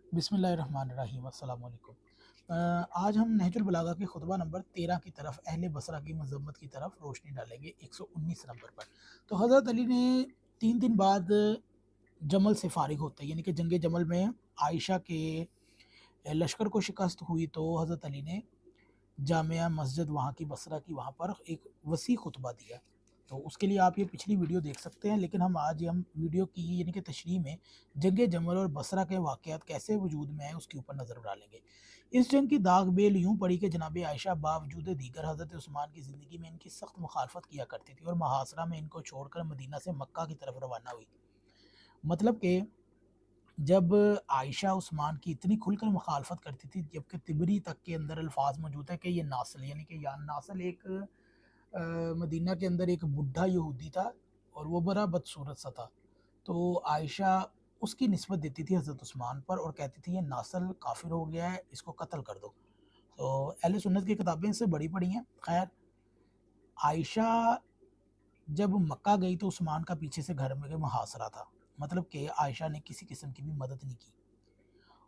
बिस्मिल्लाहिर्रहमानिर्रहीम अस्सलाम वालेकुम। आज हम नहजुल बलागा के खुतबा नंबर 13 की तरफ अहले बसरा की मज़म्मत की तरफ रोशनी डालेंगे 119 नंबर पर। तो हज़रत अली ने 3 दिन बाद जमल से फ़ारिग होते यानी कि जंग जमल में आयशा के लश्कर को शिकस्त हुई तो हज़रत अली ने जामिया मस्जिद वहाँ की बसरा की वहाँ पर एक वसी खुतबा दिया। तो उसके लिए आप ये पिछली वीडियो देख सकते हैं, लेकिन हम वीडियो की यानी कि तशरीह में जंग जमल और बसरा के वाक़यात कैसे वजूद में आए उसके ऊपर नज़र डालेंगे। इस जंग की दाग बेल यूँ पड़ी कि जनाब आयशा बावजूद दीगर हज़रत उस्मान की ज़िंदगी में इनकी सख्त मुखालफत किया करती थी और मुहासरा में इनको छोड़कर मदीना से मक्का की तरफ रवाना हुई। मतलब कि जब आयशा उस्मान की इतनी खुलकर मुखालफत करती थी, जबकि तिबरी तक के अंदर अल्फाज मौजूद है कि ये नासल यानी कि या नासल एक मदीना के अंदर एक बुढ़ा यहूदी था और वो बड़ा बदसूरत सा था। तो आयशा उसकी निस्बत देती थी हज़रत उस्मान पर और कहती थी ये नासल काफिर हो गया है, इसको कत्ल कर दो। तो अहले सुन्नत की किताबें इससे बड़ी पड़ी हैं। खैर, आयशा जब मक्का गई तो उस्मान का पीछे से घर में मुहासरा था। मतलब कि आयशा ने किसी किस्म की भी मदद नहीं की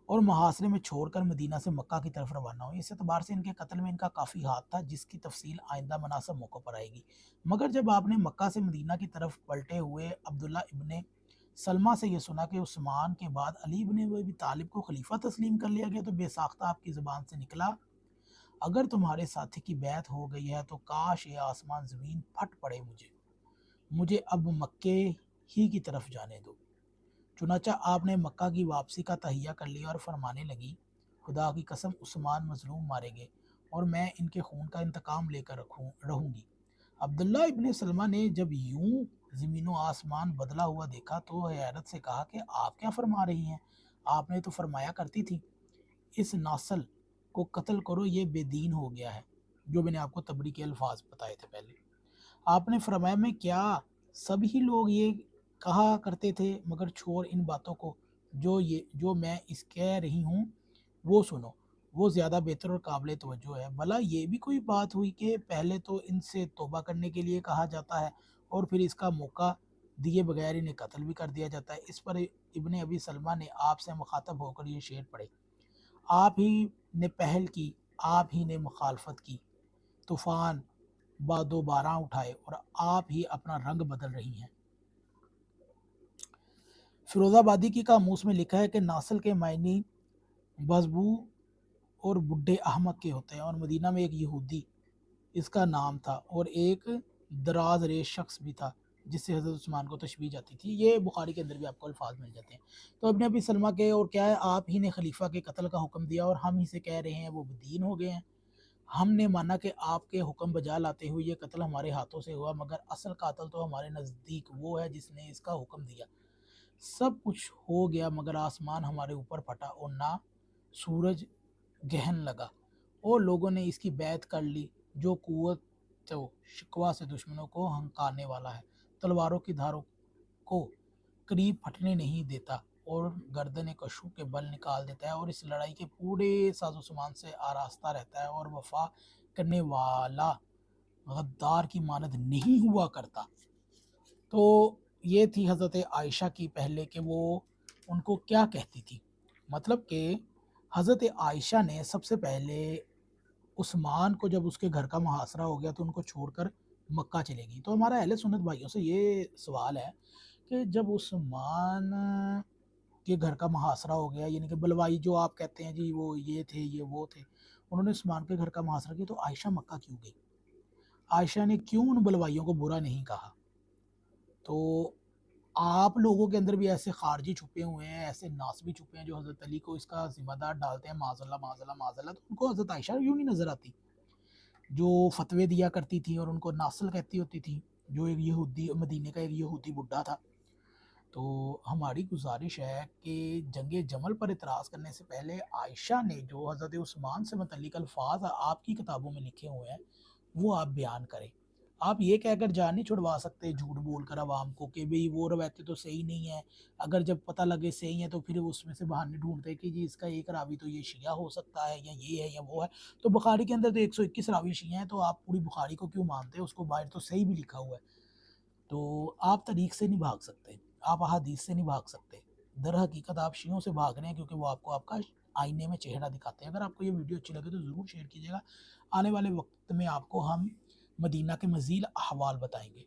और मुहासरे में छोड़कर मदीना से मक्का की तरफ रवाना हुई। इस एतबार से इनके कत्ल में इनका काफ़ी हाथ था, जिसकी तफसील आइंदा मुनासिब मौक़ों पर आएगी। मगर जब आपने मक्का से मदीना की तरफ पलटे हुए अब्दुल्ला इब्ने सलमा से ये सुना कि उस्मान के बाद अली इब्ने अबी तालिब को खलीफा तस्लीम कर लिया गया, तो बेसाख्ता आपकी ज़ुबान से निकला, अगर तुम्हारे साथी की बैत हो गई है तो काश ये आसमान ज़मीन फट पड़े, मुझे मुझे अब मक्के ही की तरफ जाने दो। चुनाचा आपने मक्का की वापसी का तहिया कर लिया और फरमाने लगी, खुदा की कसम उस्मान मजलूम मारेंगे और मैं इनके खून का इंतकाम लेकर रहूंगी। अब्दुल्ला इब्ने सलमा ने जब यूं ज़मीनो आसमान बदला हुआ देखा तो हैरत से कहा कि आप क्या फरमा रही हैं? आपने तो फरमाया करती थी इस नासल को कत्ल करो, ये बेदीन हो गया है। जो मैंने आपको तबरी के अल्फाज बताए थे पहले। आपने फरमाया मैं क्या, सभी लोग ये कहा करते थे, मगर छोड़ इन बातों को, जो मैं इस कह रही हूँ वो सुनो, वो ज़्यादा बेहतर और काबिल तवज्जो है। भला ये भी कोई बात हुई कि पहले तो इनसे तौबा करने के लिए कहा जाता है और फिर इसका मौका दिए बगैर इन्हें कत्ल भी कर दिया जाता है। इस पर इब्ने अबी सलमा ने आपसे मुखातब होकर ये शेर पढ़े, आप ही ने पहल की, आप ही ने मुखालफत की, तूफ़ान बादो बारां उठाए और आप ही अपना रंग बदल रही हैं। फिरोज़ाबादी की कामूस में लिखा है कि नासल के मायने बदबू और बुढ़े अहमक के होते हैं और मदीना में एक यहूदी इसका नाम था और एक दराज रेश शख्स भी था जिससे हज़रत उस्मान को तशबीह जाती थी। ये बुखारी के अंदर भी आपको अल्फाज मिल जाते हैं। तो अपने अभी सलमा के और क्या है, आप ही ने खलीफा के कत्ल का हुक्म दिया और हम ही से कह रहे हैं वो बदीन हो गए हैं। हमने माना कि आपके हुक्म बजा लाते हुए ये कत्ल हमारे हाथों से हुआ, मगर असल कातल तो हमारे नज़दीक वो है जिसने इसका हुक्म दिया। सब कुछ हो गया मगर आसमान हमारे ऊपर फटा और ना सूरज गहन लगा और लोगों ने इसकी बैत कर ली। जो कुव्वत तो शिकवा से दुश्मनों को हंकाने वाला है, तलवारों की धारों को करीब फटने नहीं देता और गर्दन कशु के बल निकाल देता है और इस लड़ाई के पूरे साजो सामान से आरास्ता रहता है और वफा करने वाला गद्दार की मानद नहीं हुआ करता। तो ये थी हज़रत आयशा की पहले कि वो उनको क्या कहती थी। मतलब कि हज़रत आयशा ने सबसे पहले उस्मान को जब उसके घर का मुहासरा हो गया तो उनको छोड़कर मक्का चले गई। तो हमारा अहले सुन्नत भाइयों से ये सवाल है कि जब उस्मान के घर का मुहासरा हो गया, यानी कि बलवाई जो आप कहते हैं जी, वो ये थे ये वो थे, उन्होंने उस्मान के घर का मुहासरा किया, तो आयशा मक्का क्यों गई? आयशा ने क्यों उन बलवाइयों को बुरा नहीं कहा? तो आप लोगों के अंदर भी ऐसे खारजी छुपे हुए हैं, ऐसे नासबी छुपे हैं जो हज़रत अली को इसका ज़िम्मेदार डालते हैं, माज़अल्लाह माज़अल्लाह माज़अल्लाह। तो उनको हज़रत आयशा क्यों नहीं नज़र आती, जो फतवे दिया करती थी और उनको नासल कहती होती थी, जो एक यहूदी मदीने का एक यहूदी बुड्ढा था। तो हमारी गुजारिश है कि जंग जमल पर इतराज़ करने से पहले आयशा ने जो हज़रत उस्मान से मुतल्लिक़ अल्फ़ाज़ आपकी किताबों में लिखे हुए हैं वो आप बयान करें। आप ये कहकर जान नहीं छुड़वा सकते झूठ बोलकर आवाम को कि भई वो रवायतें तो सही नहीं है। अगर जब पता लगे सही है तो फिर उसमें से बहाने ढूँढते हैं कि जी इसका एक रावी तो ये शिया हो सकता है या ये है या वो है। तो बुखारी के अंदर तो 121 रावी शिया हैं, तो आप पूरी बुखारी को क्यों मानते हैं? उसको बाहर तो सही भी लिखा हुआ है। तो आप तारीख से नहीं भाग सकते, आप अहादीस से नहीं भाग सकते। दर हकीकत आप शियों से भाग रहे हैं क्योंकि वो आपको आपका आईने में चेहरा दिखाते हैं। अगर आपको ये वीडियो अच्छी लगे तो ज़रूर शेयर कीजिएगा। आने वाले वक्त में आपको हम मदीना के मज़ीद अहवाल बताएंगे।